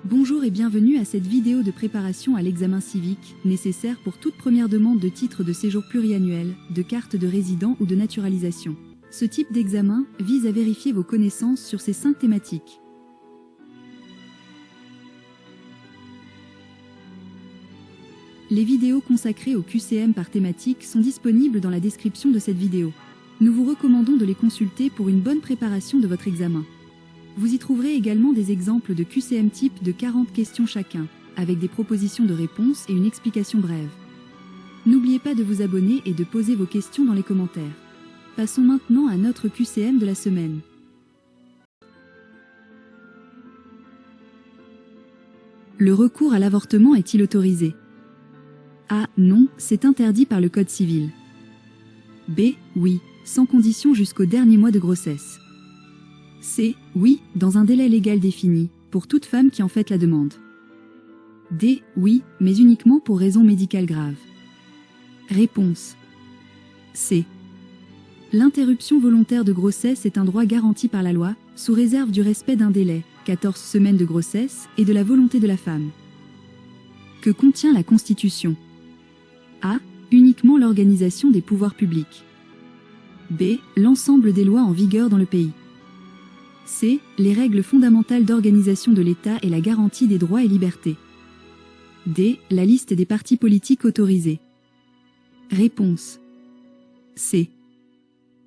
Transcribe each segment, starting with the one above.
Bonjour et bienvenue à cette vidéo de préparation à l'examen civique, nécessaire pour toute première demande de titre de séjour pluriannuel, de carte de résident ou de naturalisation. Ce type d'examen vise à vérifier vos connaissances sur ces 5 thématiques. Les vidéos consacrées au QCM par thématique sont disponibles dans la description de cette vidéo. Nous vous recommandons de les consulter pour une bonne préparation de votre examen. Vous y trouverez également des exemples de QCM type de 40 questions chacun, avec des propositions de réponses et une explication brève. N'oubliez pas de vous abonner et de poser vos questions dans les commentaires. Passons maintenant à notre QCM de la semaine. Le recours à l'avortement est-il autorisé? A. Non, c'est interdit par le Code civil. B. Oui, sans condition jusqu'au dernier mois de grossesse. C. Oui, dans un délai légal défini, pour toute femme qui en fait la demande. D. Oui, mais uniquement pour raisons médicales graves. Réponse C. L'interruption volontaire de grossesse est un droit garanti par la loi, sous réserve du respect d'un délai, 14 semaines de grossesse, et de la volonté de la femme. Que contient la Constitution? A. Uniquement l'organisation des pouvoirs publics. B. L'ensemble des lois en vigueur dans le pays. C. Les règles fondamentales d'organisation de l'État et la garantie des droits et libertés. D. La liste des partis politiques autorisés. Réponse C.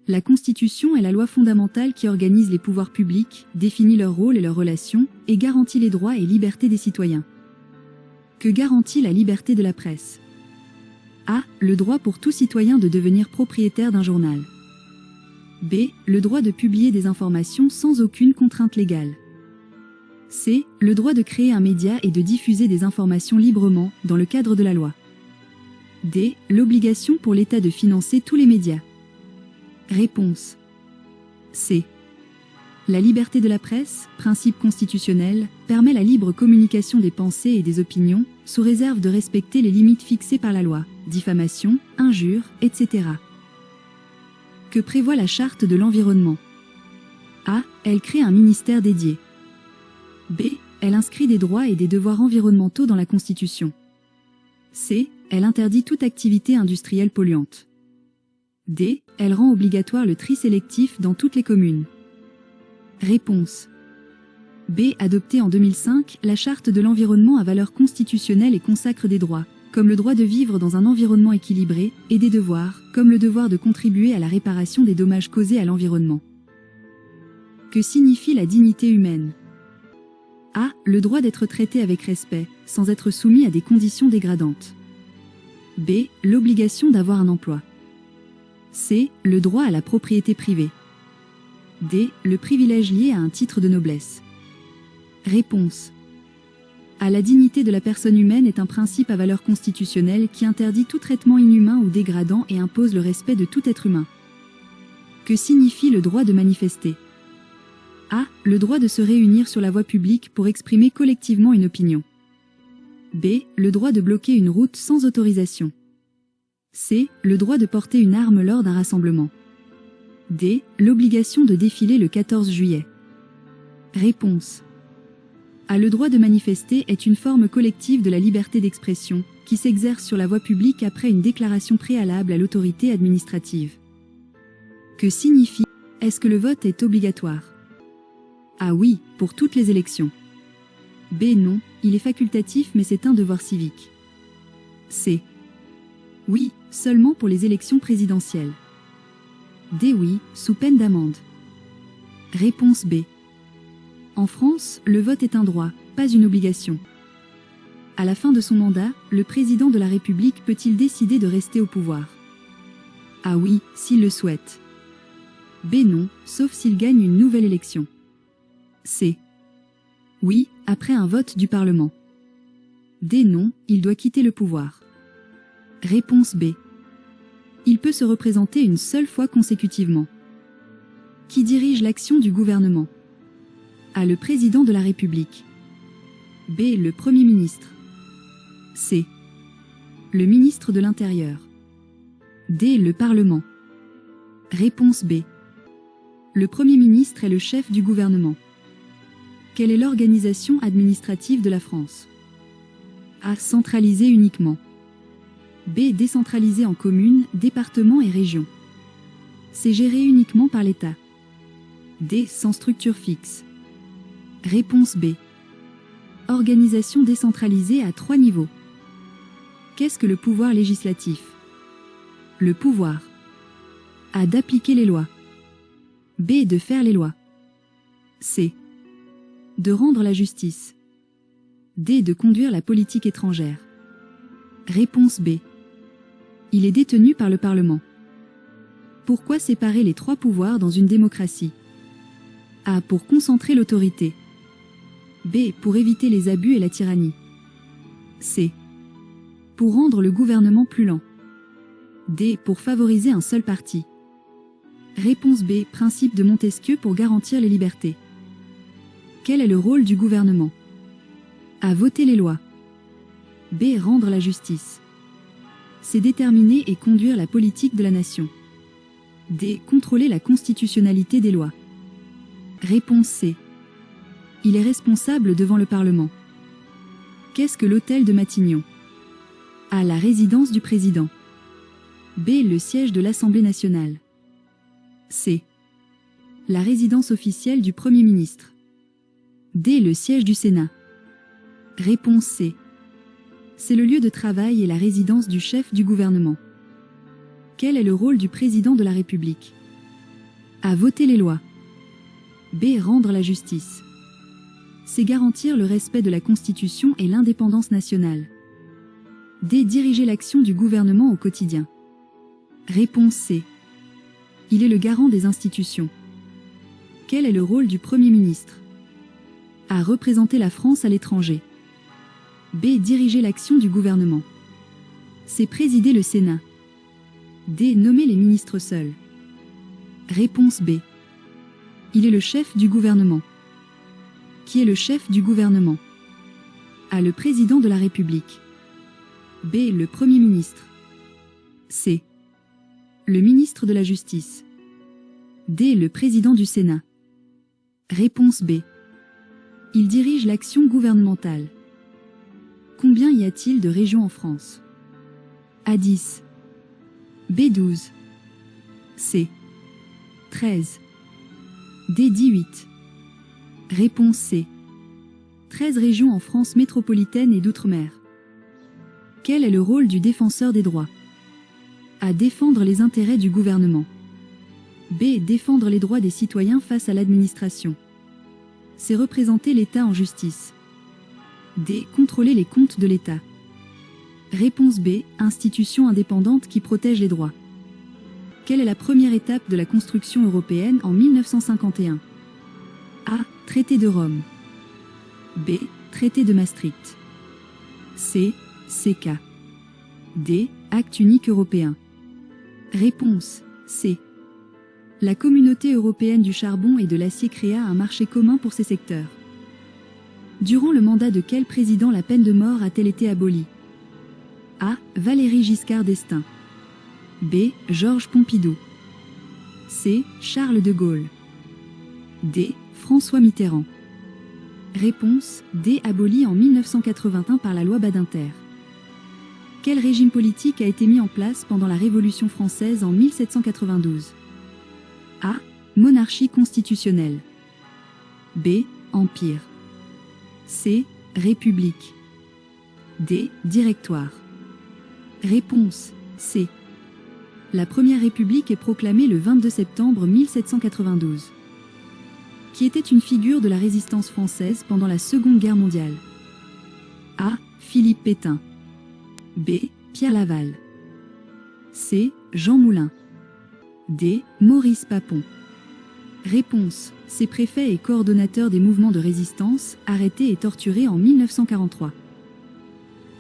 La Constitution est la loi fondamentale qui organise les pouvoirs publics, définit leur rôle et leurs relations, et garantit les droits et libertés des citoyens. Que garantit la liberté de la presse? A. Le droit pour tout citoyen de devenir propriétaire d'un journal. B. Le droit de publier des informations sans aucune contrainte légale. C. Le droit de créer un média et de diffuser des informations librement, dans le cadre de la loi. D. L'obligation pour l'État de financer tous les médias. Réponse C. La liberté de la presse, principe constitutionnel, permet la libre communication des pensées et des opinions, sous réserve de respecter les limites fixées par la loi, diffamation, injures, etc. Que prévoit la Charte de l'environnement? A. Elle crée un ministère dédié. B. Elle inscrit des droits et des devoirs environnementaux dans la Constitution. C. Elle interdit toute activité industrielle polluante. D. Elle rend obligatoire le tri sélectif dans toutes les communes. Réponse B. Adoptée en 2005, la Charte de l'environnement a valeur constitutionnelle et consacre des droits, comme le droit de vivre dans un environnement équilibré, et des devoirs, comme le devoir de contribuer à la réparation des dommages causés à l'environnement. Que signifie la dignité humaine? A. Le droit d'être traité avec respect, sans être soumis à des conditions dégradantes. B. L'obligation d'avoir un emploi. C. Le droit à la propriété privée. D. Le privilège lié à un titre de noblesse. Réponse A. La dignité de la personne humaine est un principe à valeur constitutionnelle qui interdit tout traitement inhumain ou dégradant et impose le respect de tout être humain. Que signifie le droit de manifester? A. Le droit de se réunir sur la voie publique pour exprimer collectivement une opinion. B. Le droit de bloquer une route sans autorisation. C. Le droit de porter une arme lors d'un rassemblement. D. L'obligation de défiler le 14 juillet. Réponse A. Le droit de manifester est une forme collective de la liberté d'expression, qui s'exerce sur la voie publique après une déclaration préalable à l'autorité administrative. Que signifie « Est-ce que le vote est obligatoire » A. Oui, pour toutes les élections. B. Non, il est facultatif mais c'est un devoir civique. C. Oui, seulement pour les élections présidentielles. D. Oui, sous peine d'amende. Réponse B. En France, le vote est un droit, pas une obligation. À la fin de son mandat, le président de la République peut-il décider de rester au pouvoir? A. Oui, s'il le souhaite. B. Non, sauf s'il gagne une nouvelle élection. C. Oui, après un vote du Parlement. D. Non, il doit quitter le pouvoir. Réponse B. Il peut se représenter une seule fois consécutivement. Qui dirige l'action du gouvernement? A. Le président de la République. B. Le Premier ministre. C. Le ministre de l'Intérieur. D. Le Parlement. Réponse B. Le Premier ministre est le chef du gouvernement. Quelle est l'organisation administrative de la France? A. Centralisée uniquement. B. Décentralisée en communes, départements et régions. C. Gérée uniquement par l'État. D. Sans structure fixe. Réponse B. Organisation décentralisée à 3 niveaux. Qu'est-ce que le pouvoir législatif? Le pouvoir A. D'appliquer les lois. B. De faire les lois. C. De rendre la justice. D. De conduire la politique étrangère. Réponse B. Il est détenu par le Parlement. Pourquoi séparer les 3 pouvoirs dans une démocratie? A. Pour concentrer l'autorité. B. Pour éviter les abus et la tyrannie. C. Pour rendre le gouvernement plus lent. D. Pour favoriser un seul parti. Réponse B. Principe de Montesquieu pour garantir les libertés. Quel est le rôle du gouvernement? A. Voter les lois. B. Rendre la justice. C. Déterminer et conduire la politique de la nation. D. Contrôler la constitutionnalité des lois. Réponse C. Il est responsable devant le Parlement. Qu'est-ce que l'hôtel de Matignon? A. La résidence du président. B. Le siège de l'Assemblée nationale. C. La résidence officielle du Premier ministre. D. Le siège du Sénat. Réponse C. C'est le lieu de travail et la résidence du chef du gouvernement. Quel est le rôle du président de la République? A. Voter les lois. B. Rendre la justice. C. Garantir le respect de la Constitution et l'indépendance nationale. D. Diriger l'action du gouvernement au quotidien. Réponse C. Il est le garant des institutions. Quel est le rôle du Premier ministre? A. Représenter la France à l'étranger. B. Diriger l'action du gouvernement. C. Présider le Sénat. D. Nommer les ministres seuls. Réponse B. Il est le chef du gouvernement. Qui est le chef du gouvernement? A. Le président de la République. B. Le Premier ministre. C. Le ministre de la Justice. D. Le président du Sénat. Réponse B. Il dirige l'action gouvernementale. Combien y a-t-il de régions en France? A. 10. B. 12. C. 13. D. 18. Réponse C. 13 régions en France métropolitaine et d'outre-mer. Quel est le rôle du défenseur des droits? A. Défendre les intérêts du gouvernement. B. Défendre les droits des citoyens face à l'administration. C. Représenter l'État en justice. D. Contrôler les comptes de l'État. Réponse B. Institution indépendante qui protège les droits. Quelle est la première étape de la construction européenne en 1951? A. Traité de Rome. B. Traité de Maastricht. C. CK. D. Acte unique européen. Réponse C. La Communauté européenne du charbon et de l'acier créa un marché commun pour ces secteurs. Durant le mandat de quel président la peine de mort a-t-elle été abolie? A. Valéry Giscard d'Estaing. B. Georges Pompidou. C. Charles de Gaulle. D. François Mitterrand. Réponse D. Abolie en 1981 par la loi Badinter. Quel régime politique a été mis en place pendant la Révolution française en 1792? A. Monarchie constitutionnelle. B. Empire. C. République. D. Directoire. Réponse C. La Première République est proclamée le 22 septembre 1792. Qui était une figure de la résistance française pendant la Seconde Guerre mondiale? A. Philippe Pétain. B. Pierre Laval. C. Jean Moulin. D. Maurice Papon. Réponse C. Préfet et coordonnateur des mouvements de résistance, arrêté et torturé en 1943.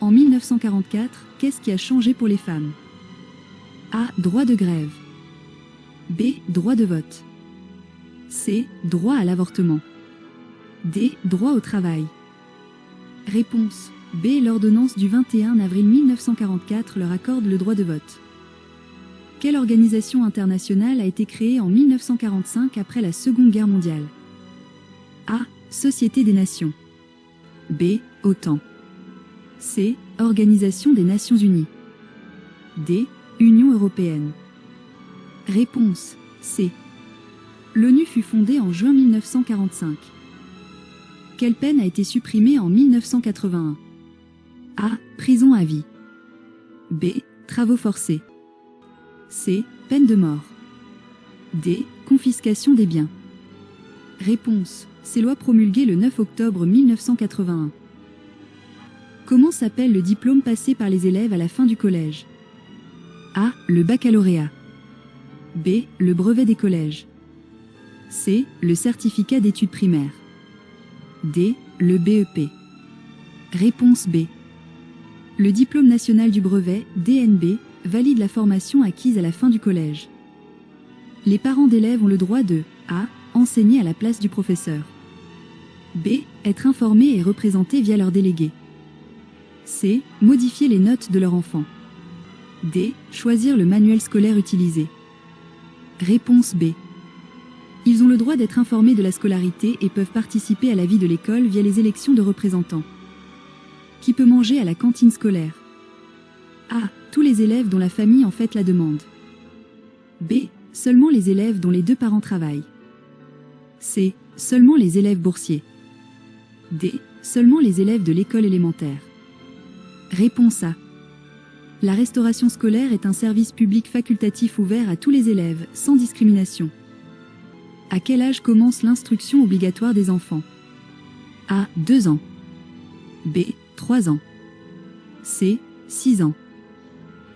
En 1944, qu'est-ce qui a changé pour les femmes? A. Droit de grève. B. Droit de vote. C. Droit à l'avortement. D. Droit au travail. Réponse B. L'ordonnance du 21 avril 1944 leur accorde le droit de vote. Quelle organisation internationale a été créée en 1945 après la Seconde Guerre mondiale? A. Société des Nations. B. OTAN. C. Organisation des Nations Unies. D. Union européenne. Réponse C. L'ONU fut fondée en juin 1945. Quelle peine a été supprimée en 1981? A. Prison à vie. B. Travaux forcés. C. Peine de mort. D. Confiscation des biens. Réponse. Ces lois promulguées le 9 octobre 1981. Comment s'appelle le diplôme passé par les élèves à la fin du collège? A. Le baccalauréat. B. Le brevet des collèges. C. Le certificat d'études primaires. D. Le BEP. Réponse B. Le diplôme national du brevet, DNB, valide la formation acquise à la fin du collège. Les parents d'élèves ont le droit de A. Enseigner à la place du professeur. B. Être informés et représentés via leurs délégués. C. Modifier les notes de leur enfant. D. Choisir le manuel scolaire utilisé. Réponse B. Ils ont le droit d'être informés de la scolarité et peuvent participer à la vie de l'école via les élections de représentants. Qui peut manger à la cantine scolaire? A. Tous les élèves dont la famille en fait la demande. B. Seulement les élèves dont les deux parents travaillent. C. Seulement les élèves boursiers. D. Seulement les élèves de l'école élémentaire. Réponse A. La restauration scolaire est un service public facultatif ouvert à tous les élèves, sans discrimination. À quel âge commence l'instruction obligatoire des enfants? A. 2 ans. B. 3 ans. C. 6 ans.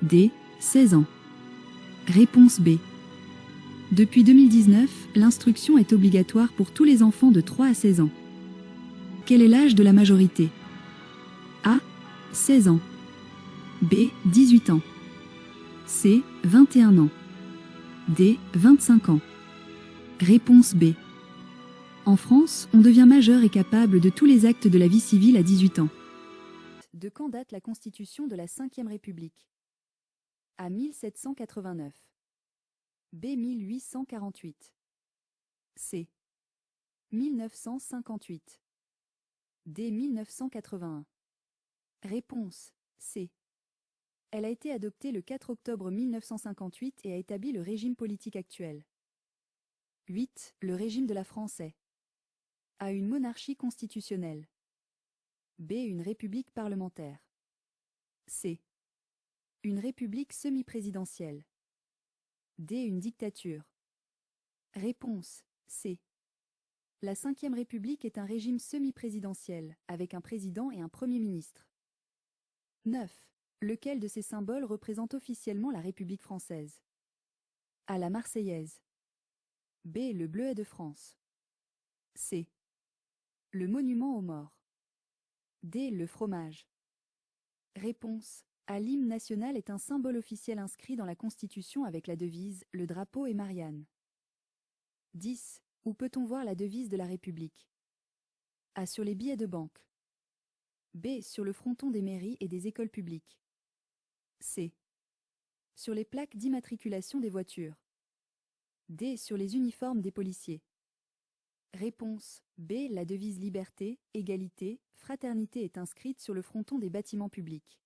D. 16 ans. Réponse B. Depuis 2019, l'instruction est obligatoire pour tous les enfants de 3 à 16 ans. Quel est l'âge de la majorité? A. 16 ans. B. 18 ans. C. 21 ans. D. 25 ans. Réponse B. En France, on devient majeur et capable de tous les actes de la vie civile à 18 ans. De quand date la constitution de la Ve République? A. 1789. B. 1848. C. 1958. D. 1981. Réponse C. Elle a été adoptée le 4 octobre 1958 et a établi le régime politique actuel. 8. Le régime de la France est A. Une monarchie constitutionnelle. B. Une république parlementaire. C. Une république semi-présidentielle. D. Une dictature. Réponse C. La Ve République est un régime semi-présidentiel, avec un président et un Premier ministre. 9. Lequel de ces symboles représente officiellement la République française? A. La Marseillaise. B. Le bleuet de France. C. Le monument aux morts. D. Le fromage. Réponse A. L'hymne national est un symbole officiel inscrit dans la Constitution avec la devise « Le drapeau et Marianne ». 10. Où peut-on voir la devise de la République? A. Sur les billets de banque. B. Sur le fronton des mairies et des écoles publiques. C. Sur les plaques d'immatriculation des voitures. D. Sur les uniformes des policiers. Réponse B. La devise liberté, égalité, fraternité est inscrite sur le fronton des bâtiments publics.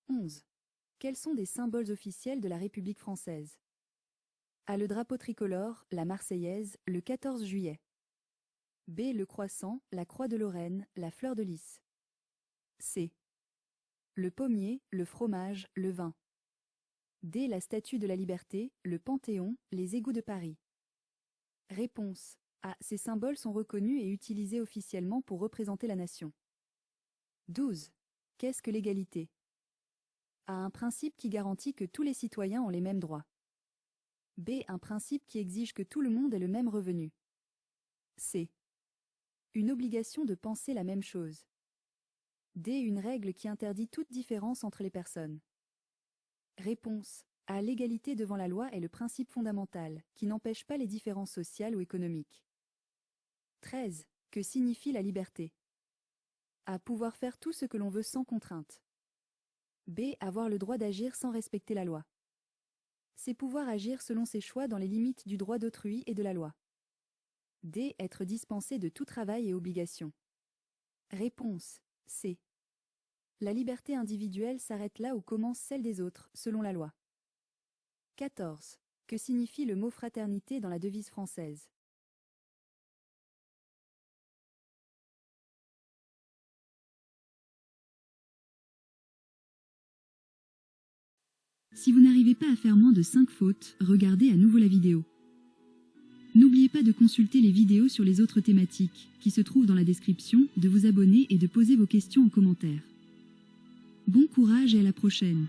11. Quels sont des symboles officiels de la République française? A. Le drapeau tricolore, la Marseillaise, le 14 juillet. B. Le croissant, la croix de Lorraine, la fleur de lys. C. Le pommier, le fromage, le vin. D. La statue de la Liberté, le Panthéon, les égouts de Paris. Réponse A. Ces symboles sont reconnus et utilisés officiellement pour représenter la nation. 12. Qu'est-ce que l'égalité? A. Un principe qui garantit que tous les citoyens ont les mêmes droits. B. Un principe qui exige que tout le monde ait le même revenu. C. Une obligation de penser la même chose. D. Une règle qui interdit toute différence entre les personnes. Réponse A. L'égalité devant la loi est le principe fondamental, qui n'empêche pas les différences sociales ou économiques. 13. Que signifie la liberté? A. Pouvoir faire tout ce que l'on veut sans contrainte. B. Avoir le droit d'agir sans respecter la loi. C'est pouvoir agir selon ses choix dans les limites du droit d'autrui et de la loi. D. Être dispensé de tout travail et obligation. Réponse C. La liberté individuelle s'arrête là où commence celle des autres, selon la loi. 14. Que signifie le mot fraternité dans la devise française? Si vous n'arrivez pas à faire moins de 5 fautes, regardez à nouveau la vidéo. N'oubliez pas de consulter les vidéos sur les autres thématiques, qui se trouvent dans la description, de vous abonner et de poser vos questions en commentaire. Bon courage et à la prochaine!